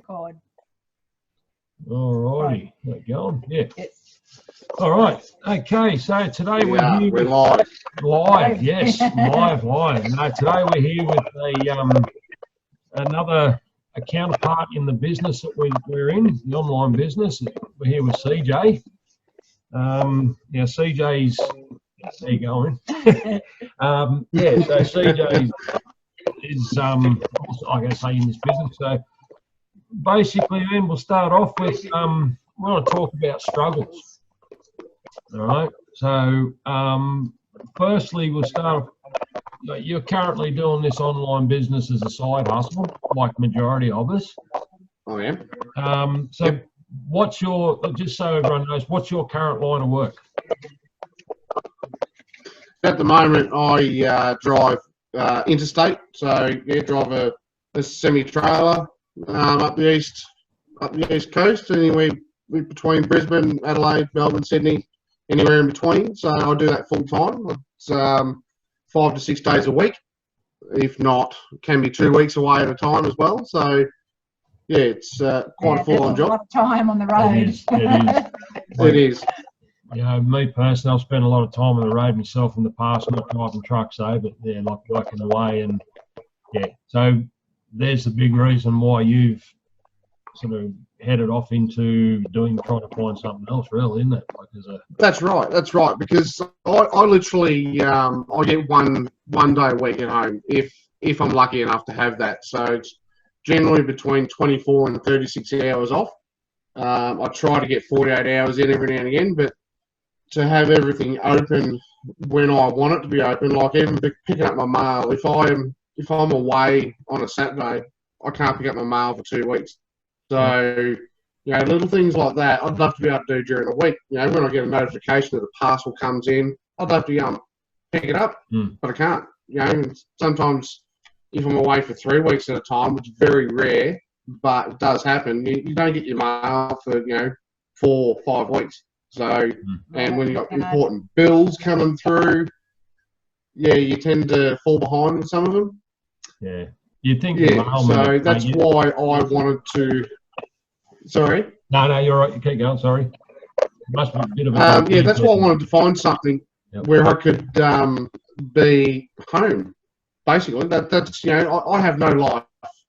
record. All righty, going. Yeah. Yes. All right. Okay. So today we're here. We're live. Live. Yes. Live. No, today we're here with another counterpart in the business that we're in, the online business. We're here with CJ. Now CJ's. There you go. So CJ is also, I gotta say, in this business. So basically, then we'll start off with we want to talk about struggles. All right. So firstly, we'll start. You're currently doing this online business as a side hustle, like majority of us. I am. So what's your, just so everyone knows, what's your current line of work? At the moment, I drive interstate. So drive a semi-trailer up the east coast, anywhere between Brisbane, Adelaide, Melbourne, Sydney, anywhere in between. So I do that full time. It's 5 to 6 days a week. If not, it can be 2 weeks away at a time as well. So yeah, it's quite a full-on job. A lot of time on the road. It is. You know, me personally, I've spent a lot of time on the road myself in the past, not driving trucks, but like working away, and so there's the big reason why you've sort of headed off into trying to find something else, really, isn't it? That's right. Because I literally I get one day a week at home if I'm lucky enough to have that. So it's generally between 24 and 36 hours off. I try to get 48 hours in every now and again, but to have everything open when I want it to be open, like even picking up my mail. If I'm away on a Saturday, I can't pick up my mail for 2 weeks. So, little things like that, I'd love to be able to do during the week. When I get a notification that a parcel comes in, I'd love to pick it up, but I can't. And sometimes if I'm away for 3 weeks at a time, which is very rare, but it does happen, you don't get your mail for, 4 or 5 weeks. So, and when you've got important bills coming through, you tend to fall behind with some of them. Yeah. You think? So that's why I wanted to. Sorry. No, you're right. You keep going. Sorry. Must be a bit of a. That's why I wanted to find something where I could be home. Basically, that's I have no life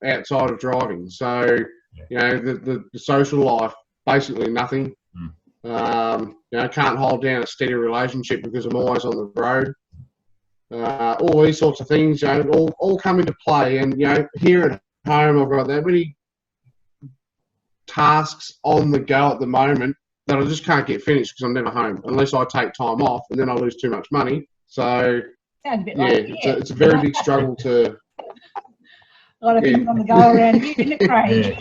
outside of driving. So the social life, basically nothing. I can't hold down a steady relationship because I'm always on the road. All these sorts of things, all come into play. And here at home, I've got that many tasks on the go at the moment that I just can't get finished because I'm never home unless I take time off, and then I lose too much money. So sounds a bit like it's a very big struggle to. A lot of things on the go around here, isn't it, Craig?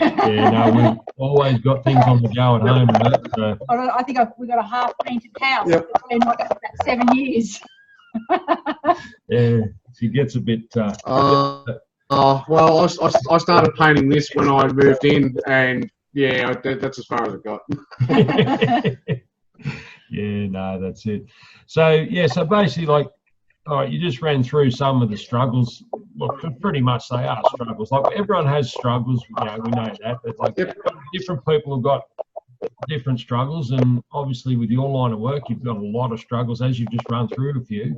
We've always got things on the go at home. So. I think we've got a half-painted house. It's been like about 7 years. She gets a bit. Well, I started painting this when I moved in, and that's as far as it got. That's it. So basically, all right, you just ran through some of the struggles. Well, pretty much they are struggles. Like everyone has struggles, we know that. But different people have got different struggles, and obviously with your line of work, you've got a lot of struggles, as you've just run through a few.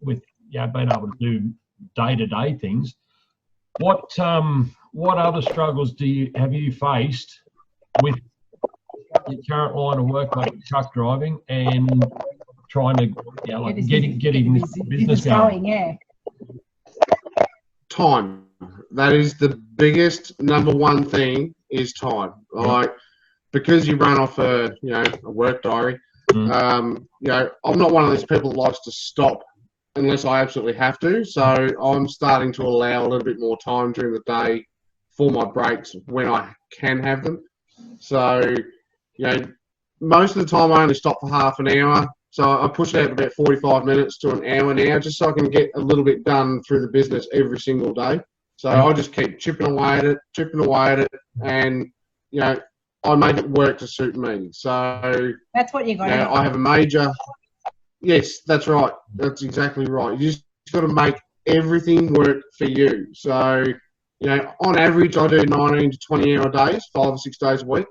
With being able to do day-to-day things. What other struggles have you faced with your current line of work, like truck driving, and trying to getting this business going? Time. That is the biggest number one thing, is time. Because you run off a work diary. I'm not one of those people that likes to stop unless I absolutely have to. So I'm starting to allow a little bit more time during the day for my breaks when I can have them. So, most of the time I only stop for half an hour. So I push it out about 45 minutes to an hour now, just so I can get a little bit done through the business every single day. So I just keep chipping away at it, and I make it work to suit me. So that's what you got. I have a major. Yes, that's right. That's exactly right. You just got to make everything work for you. So You know, on average, I do 19 to 20 hour days, 5 or 6 days a week.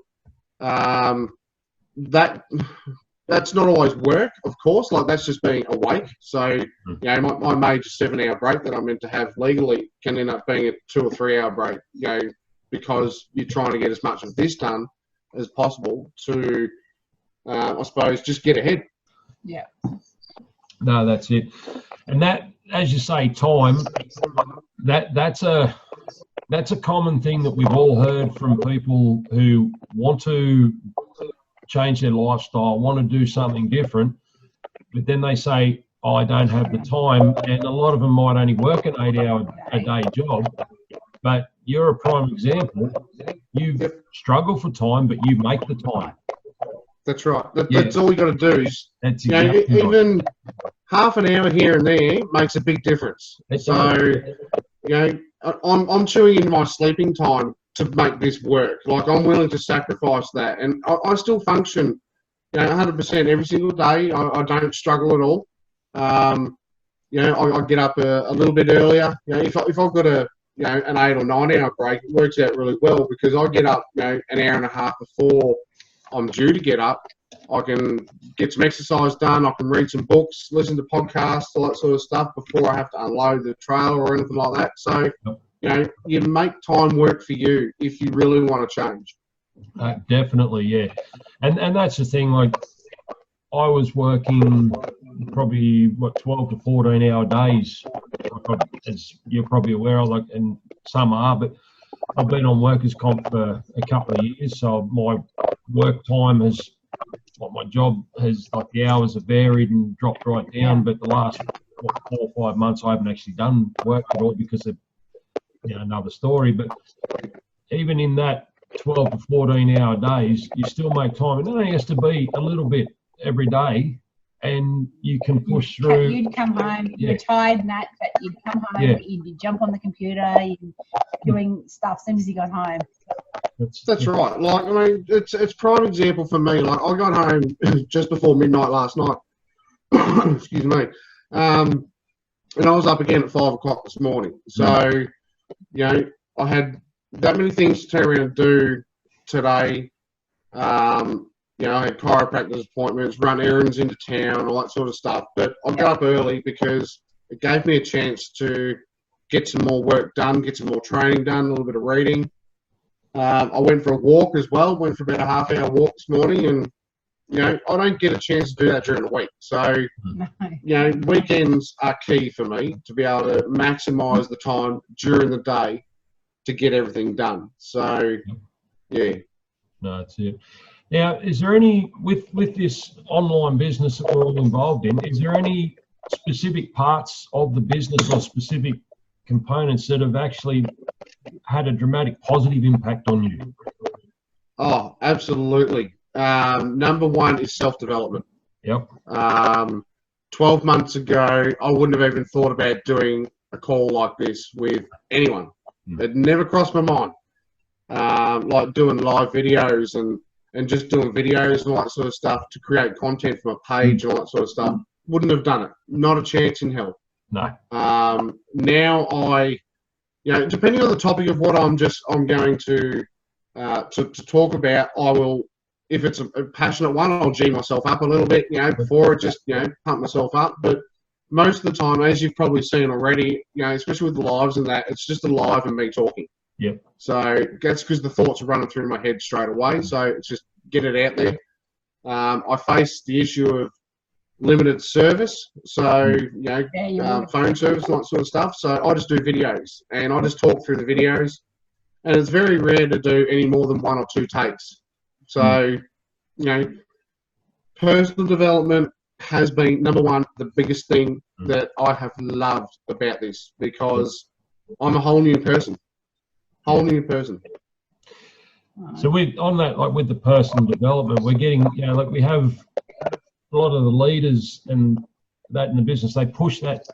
That's not always work, of course. Like, that's just being awake. So, you know, my major 7-hour break that I'm meant to have legally can end up being a 2 or 3 hour break, you know, because you're trying to get as much of this done as possible to, I suppose, just get ahead. Yeah. No, that's it. And that, as you say, time, that's a common thing that we've all heard from people who want to change their lifestyle, want to do something different, but then they say, oh, I don't have the time. And a lot of them might only work an 8-hour-a-day job, but you're a prime example. You struggle for time, but you make the time. That's right. That's all you got to do is, that's you know, exactly even half an hour here and there makes a big difference. So, you know, I'm chewing into my sleeping time to make this work. Like, I'm willing to sacrifice that, and I still function, you know, 100% every single day. I don't struggle at all. You know, I get up a little bit earlier. You know, if I've got an 8 or 9 hour break, it works out really well because I get up, you know, an hour and a half before I'm due to get up. I can get some exercise done. I can read some books, listen to podcasts, all that sort of stuff before I have to unload the trailer or anything like that. So, you know, you make time work for you if you really want to change. Definitely, yeah. And that's the thing. Like, I was working probably 12 to 14 hour days, as you're probably aware of. Like, and some are, but I've been on workers' comp for a couple of years, so my work time has. Like, my job has, like, the hours have varied and dropped right down, but the last 4 or 5 months I haven't actually done work at all because of, you know, another story. But even in that 12 to 14 hour days, you still make time. It only has to be a little bit every day, and you can push through. You'd come home, you're tired and that, but you'd come home, you'd jump on the computer, you'd doing stuff as soon as you got home. That's right. Like, I mean, it's prime example for me. Like, I got home just before midnight last night. Excuse me. And I was up again at 5 o'clock this morning. So, you know, I had that many things to turn around and do today. You know, I had chiropractor's appointments, run errands into town, all that sort of stuff. But I got up early because it gave me a chance to get some more work done, get some more training done, a little bit of reading. I went for a walk as well, went for about a half-hour walk this morning, and, you know, I don't get a chance to do that during the week. So, you know, weekends are key for me to be able to maximise the time during the day to get everything done. So, yeah. No, that's it. Now, is there any, with this online business that we're all involved in, is there any specific parts of the business or specific components that have actually had a dramatic positive impact on you? Oh, absolutely. Number one is self-development. Yep. 12 months ago, I wouldn't have even thought about doing a call like this with anyone. It never crossed my mind. Like doing live videos and just doing videos and all that sort of stuff to create content for my page and all that sort of stuff. Wouldn't have done it. Not a chance in hell. No. Now you know, depending on the topic of what I'm going to talk about, I will, if it's a passionate one, I'll G myself up a little bit, you know, before I just, you know, pump myself up. But most of the time, as you've probably seen already, you know, especially with the lives and that, it's just a live and me talking. Yeah. So that's because the thoughts are running through my head straight away. So it's just get it out there. I face the issue of limited service, so, you know, phone service and that sort of stuff. So I just do videos and I just talk through the videos, and it's very rare to do any more than 1 or 2 takes. So, you know, personal development has been, number one, the biggest thing that I have loved about this, because I'm a whole new person. So on that, like with the personal development, we're getting, you know, like we have a lot of the leaders and that in the business, they push that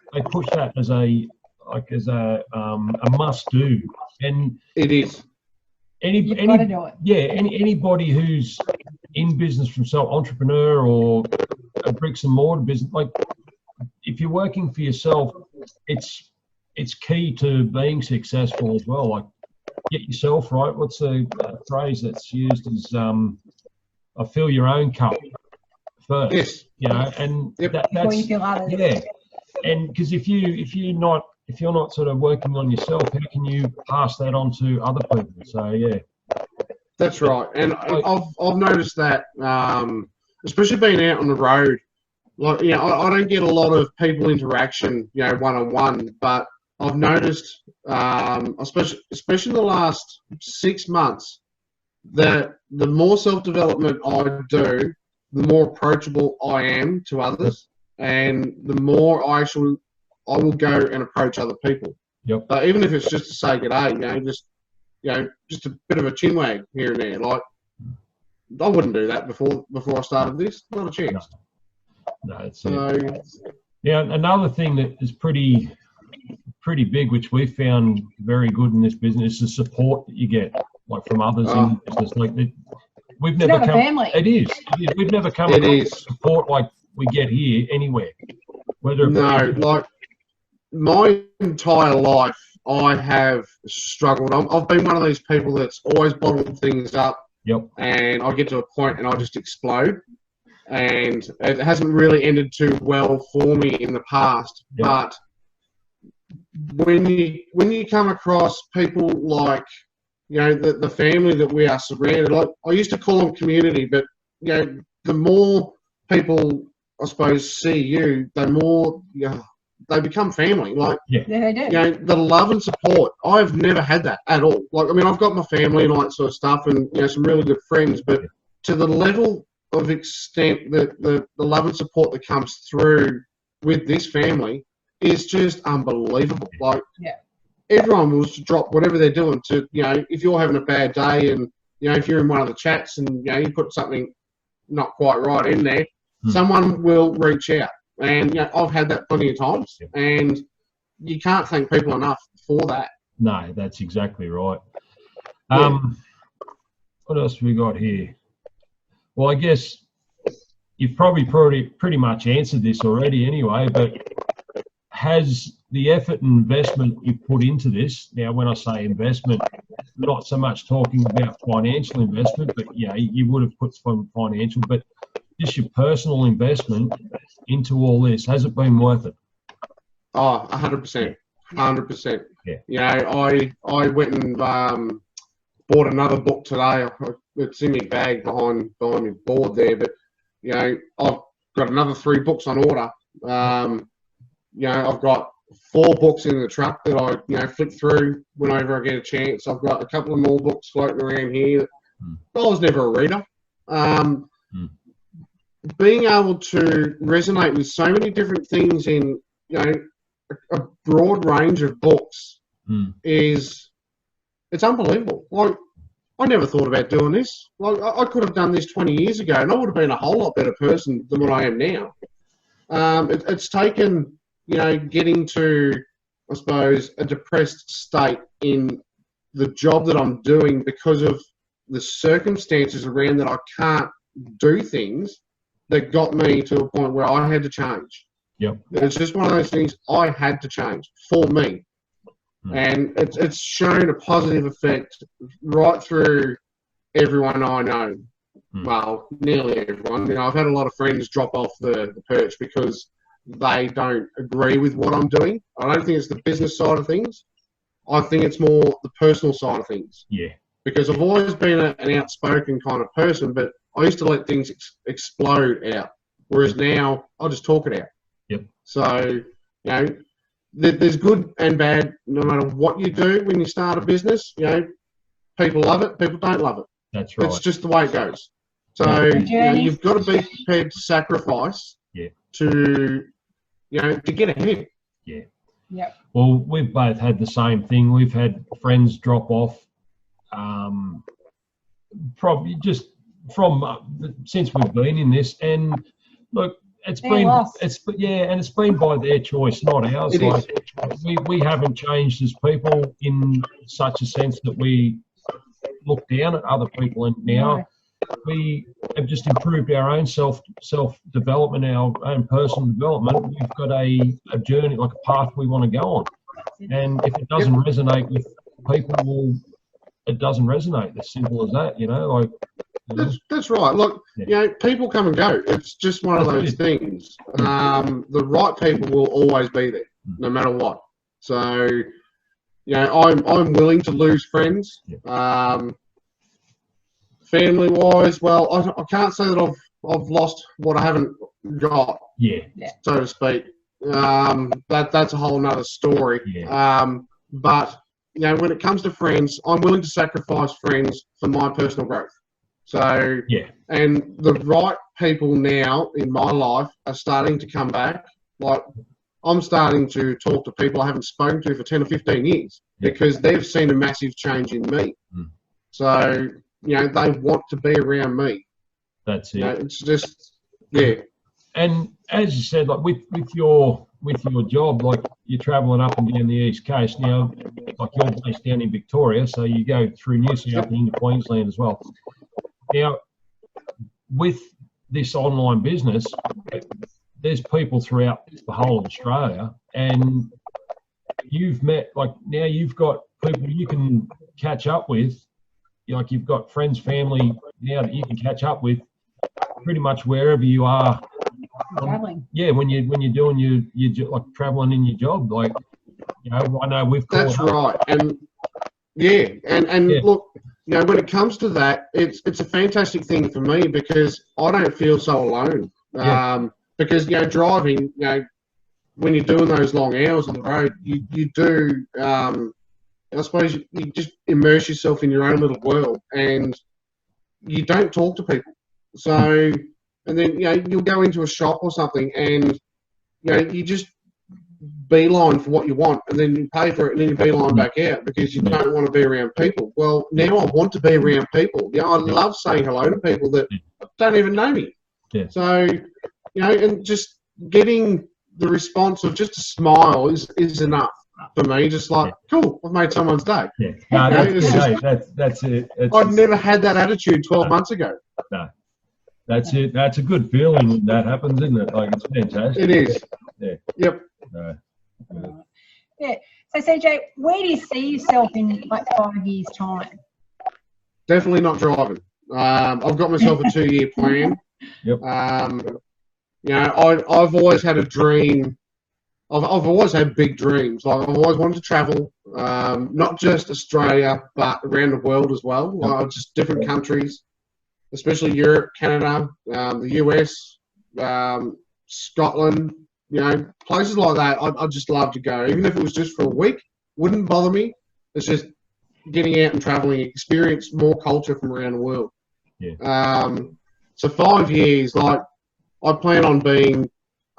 as a must do. And it is. Anybody who's in business themselves, entrepreneur or a bricks and mortar business, like if you're working for yourself, it's it's key to being successful as well. Like, get yourself right. What's the phrase that's used is, fill your own cup first. Yes. You know, and Yep. that's Before you feel others. yeah. And because if you're not sort of working on yourself, how can you pass that on to other people? So yeah. That's right, and I've noticed that, especially being out on the road. Like, you know, I don't get a lot of people interaction, you know, one-on-one, but I've noticed, especially in the last 6 months, that the more self-development I do, the more approachable I am to others, and the more I will go and approach other people. Yep. But even if it's just to say good day, just a bit of a chin wag here and there. Like, I wouldn't do that before I started this. Not a chance. No, it's So, yeah. Another thing that is pretty big, which we found very good in this business, is the support that you get, like from others in the business. Like we've It's never not a come. family. It is. We've never come It across is. support like we get here anywhere. Whether it no, be, like my entire life, I have struggled. I've been one of these people that's always bottled things up, yep. and I get to a point and I just explode. And it hasn't really ended too well for me in the past. Yep. But when you come across people like, you know, the family that we are surrounded, like I used to call them community, but you know, the more people, I suppose, see you, the more they become family. Like, Yeah, they do. you know, the love and support, I've never had that at all. Like, I mean, I've got my family and all that sort of stuff, and you know, some really good friends, but to the level of extent that the love and support that comes through with this family is just unbelievable. Like, everyone will just drop whatever they're doing to, you know, if you're having a bad day and, you know, if you're in one of the chats and, you know, you put something not quite right in there, someone will reach out. And, you know, I've had that plenty of times, and you can't thank people enough for that. No, that's exactly right. What else have we got here? Well, I guess you've probably pretty much answered this already anyway, but has the effort and investment you put into this, now when I say investment, not so much talking about financial investment, but yeah, you would have put some financial, but just your personal investment into all this, has it been worth it? Oh, 100%. 100%. Yeah. You know, I went and bought another book today. It's in my bag behind my board there, but you know, I've got another 3 books on order. You know, I've got 4 books in the truck that I, you know, flick through whenever I get a chance. I've got a couple of more books floating around here. I was never a reader. Being able to resonate with so many different things in, you know, a broad range of books it's unbelievable. Like, I never thought about doing this. Like, I could have done this 20 years ago, and I would have been a whole lot better person than what I am now. It's taken, you know, getting to, I suppose, a depressed state in the job that I'm doing because of the circumstances around that I can't do things, that got me to a point where I had to change. Yep. It's just one of those things I had to change for me. And it's shown a positive effect right through everyone I know. Well, nearly everyone. You know, I've had a lot of friends drop off the perch because they don't agree with what I'm doing. I don't think it's the business side of things. I think it's more the personal side of things. Yeah. Because I've always been an outspoken kind of person, but I used to let things explode out. Whereas now, I just talk it out. Yep. So, you know, there's good and bad no matter what you do when you start a business. You know, people love it, people don't love it. That's right. It's just the way it goes. So, you know, you've got to be prepared to sacrifice to, you know, to get ahead. Yeah. Yep. Well, we've both had the same thing. We've had friends drop off, probably just from since we've been in this. And look, it's been by their choice, not ours. It is. We haven't changed as people in such a sense that we look down at other people, and now we have just improved our own self development, our own personal development. We've got a journey, like a path we want to go on. And if it doesn't resonate with people, well, it doesn't resonate. As simple as that, you know. Like, That's right. Look, you know, people come and go. It's just one of those things. The right people will always be there, no matter what. So, you know, I'm willing to lose friends. Family wise, well, I can't say that I've lost what I haven't got. So to speak. That's a whole nother story. But you know, when it comes to friends, I'm willing to sacrifice friends for my personal growth. So and the right people now in my life are starting to come back. Like, I'm starting to talk to people I haven't spoken to for 10 or 15 years because they've seen a massive change in me. So, you know, they want to be around me. That's it. You know, it's just, And as you said, like with your job, like you're travelling up and down the East Coast now, like you're based down in Victoria, so you go through New South and into Queensland as well. Now, with this online business, there's people throughout the whole of Australia, and you've met, like, now you've got people you can catch up with, like you've got friends, family now that you can catch up with pretty much wherever you are. Traveling. Yeah, when you're doing your like traveling in your job, like, you know, I know we've caught that's up. right. And look, you know, when it comes to that, it's a fantastic thing for me because I don't feel so alone. Because, you know, driving, you know, when you're doing those long hours on the road, you do, I suppose you just immerse yourself in your own little world and you don't talk to people. So, and then, you know, you'll go into a shop or something and, you know, you just beeline for what you want and then you pay for it and then you beeline back out because you don't want to be around people. Well, now I want to be around people. You know, I love saying hello to people that don't even know me. So, you know, and just getting the response of just a smile is enough for me. Just like, cool, I've made someone's day. No, that's it. I'd never had that attitude 12 months ago. No, that's it. That's a good feeling when that happens, isn't it? Like, it's fantastic. It is. Yep. So CJ, where do you see yourself in like 5 years' time? Definitely not driving. I've got myself a 2-year plan. You know, I've always had a dream. I've always had big dreams. Like, I've always wanted to travel, not just Australia, but around the world as well. Just different countries, especially Europe, Canada, the US, Scotland. You know, places like that. I'd just love to go, even if it was just for a week. Wouldn't bother me. It's just getting out and traveling, experience more culture from around the world. So 5 years, like, I plan on being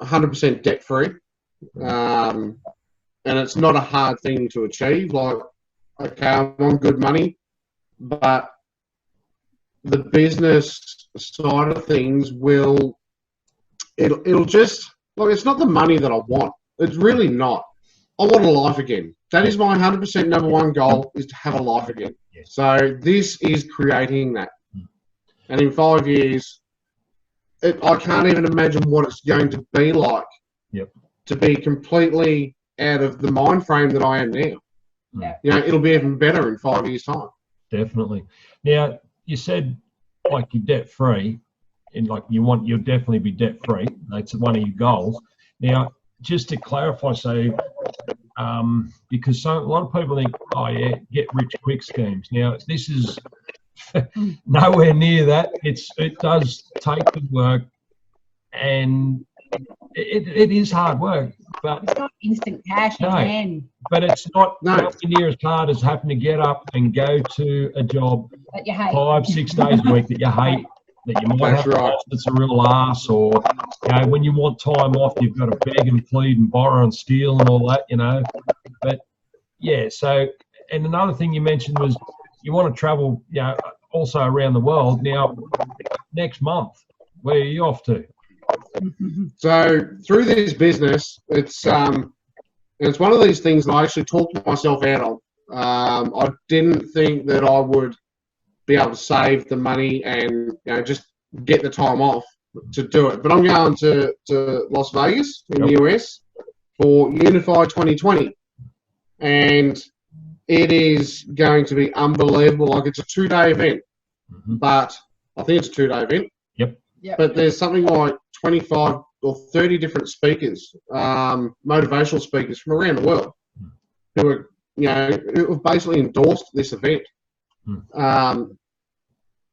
100% debt free. And it's not a hard thing to achieve. Like, okay, I'm on good money, but the business side of things it'll just, like, it's not the money that I want. It's really not. I want a life again. That is my 100% number one goal, is to have a life again. So this is creating that. And in 5 years, I can't even imagine what it's going to be like to be completely out of the mind frame that I am now. You know, it'll be even better in 5 years' time. Definitely. Now, you said, like, you're debt free, and like you'll definitely be debt free. That's one of your goals. Now, just to clarify, so because a lot of people think, oh yeah, get rich quick schemes. Now, this is nowhere near that. It does take the work, and it is hard work, but it's not instant cash again. But it's not near as hard as having to get up and go to a job that you hate 5-6 days a week that you hate, that you might have that's a real ass, or, you know, when you want time off, you've got to beg and plead and borrow and steal and all that, you know. But yeah, so, and another thing you mentioned was you want to travel, you know, also around the world. Now, next month, where are you off to? So through this business, it's one of these things that I actually talked myself out of. I didn't think that I would be able to save the money and, you know, just get the time off to do it. But I'm going to Las Vegas in the US for Unify 2020. and it is going to be unbelievable. Like, it's a 2-day event, but I think it's a 2-day event. Yep. But there's something like 25 or 30 different speakers, motivational speakers from around the world, who are, who have basically endorsed this event. I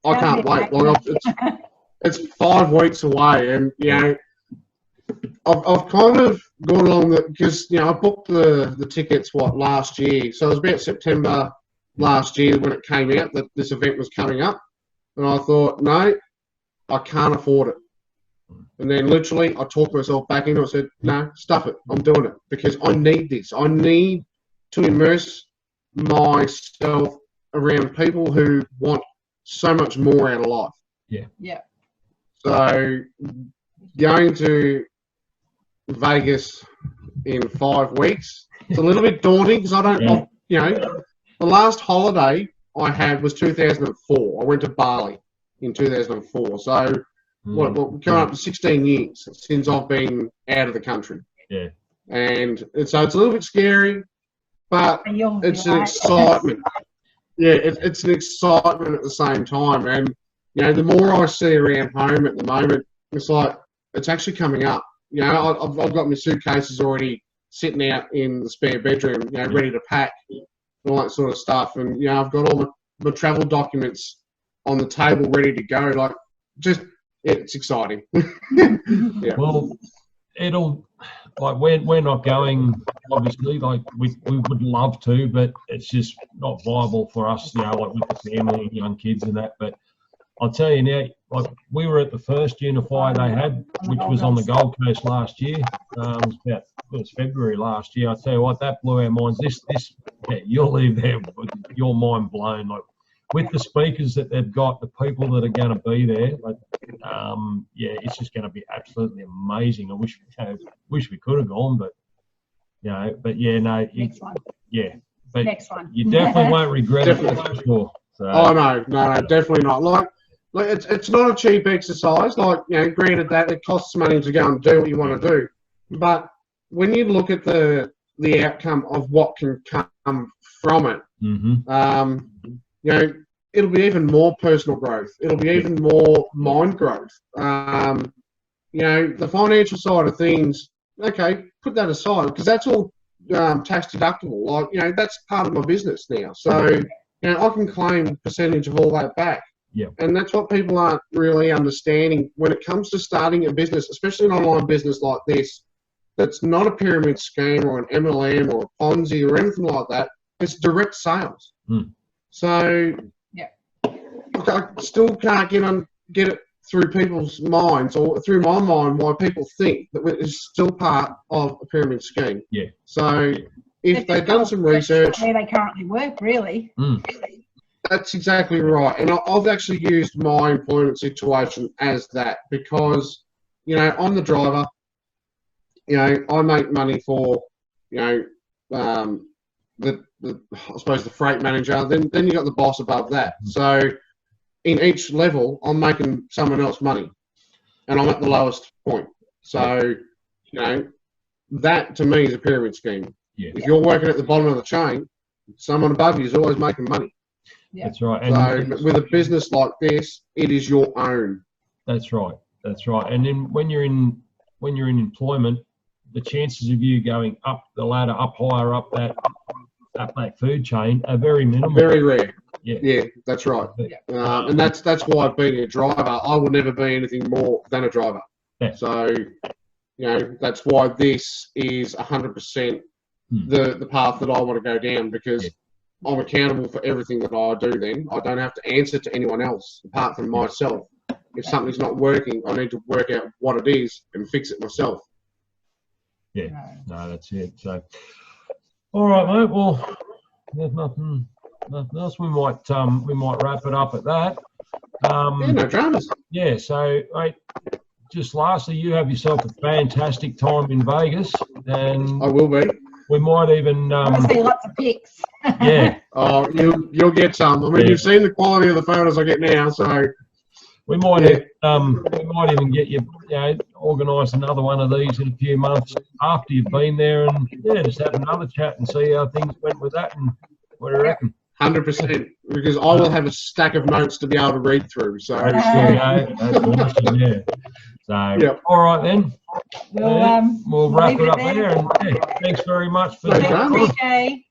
can't wait. Like, it's 5 weeks away, and I've kind of gone along that because I booked the tickets last year, so it was about September last year when it came out that this event was coming up, and I thought, no, I can't afford it. And then literally I talked myself back into it. I said, no, stuff it, I'm doing it because I need this. I need to immerse myself around people who want so much more out of life. Yeah. So going to Vegas in 5 weeks, it's a little bit daunting because I don't, the last holiday I had was 2004. I went to Bali in 2004. So coming up to 16 years since I've been out of the country. Yeah. And so it's a little bit scary, but it's an excitement. Yeah, it's an excitement at the same time. And, the more I see around home at the moment, it's like, it's actually coming up. I've got my suitcases already sitting out in the spare bedroom, ready to pack and all that sort of stuff. And, I've got all my travel documents on the table ready to go. Like, it's exciting. Yeah. Well, we're not going, obviously, like we would love to, but it's just not viable for us, like with the family and young kids and that. But I'll tell you now, like we were at the first Unify they had, which was on the Gold Coast last year. It was February last year. I tell you what, that blew our minds. You'll leave there with your mind blown. Like with the speakers that they've got, the people that are going to be there, it's just going to be absolutely amazing. I wish we could have gone, but Next one. But Next one. you definitely won't regret it, that's for sure. So. Oh no, definitely not. Like it's not a cheap exercise. Like, granted that it costs money to go and do what you want to do, but when you look at the outcome of what can come from it, it'll be even more personal growth. It'll be even more mind growth. The financial side of things, okay, put that aside because that's all tax deductible. Like, that's part of my business now. So, I can claim percentage of all that back. Yeah. And that's what people aren't really understanding when it comes to starting a business, especially an online business like this. That's not a pyramid scheme or an MLM or a Ponzi or anything like that. It's direct sales. So, I still can't get it through people's minds or through my mind why people think that it's still part of a pyramid scheme. Yeah. So if they've done some research, where they currently work, really. That's exactly right. And I've actually used my employment situation as that because, I'm the driver. I make money for, I suppose the freight manager. Then you got the boss above that. So in each level, I'm making someone else money, and I'm at the lowest point. So, that to me is a pyramid scheme. Yeah. If you're working at the bottom of the chain, someone above you is always making money. Yeah. That's right. So with a business like this, it is your own. That's right. And then when you're in employment, the chances of you going up the ladder, up higher, up that food chain are very minimal. Very rare. Yeah, that's right. And that's why being a driver, I will never be anything more than a driver. Yeah. So, that's why this is 100% the path that I want to go down because I'm accountable for everything that I do then. I don't have to answer to anyone else apart from myself. If something's not working, I need to work out what it is and fix it myself. Yeah, no, that's it. So, all right, mate. Well, there's nothing else. We might wrap it up at that. No dramas. Yeah. So, mate, just lastly, you have yourself a fantastic time in Vegas, and I will be. We might even. I see lots of pics. Yeah. Oh, you'll get some. I mean, you've seen the quality of the photos I get now, so. we might even get you, organise another one of these in a few months after you've been there, and just have another chat and see how things went with that, and what do you reckon? 100%, because I will have a stack of notes to be able to read through. So That's awesome, yeah. So, Yep. all right then. We'll We'll wrap leave it it up there. there, and thanks very much for No that. dramas. Okay.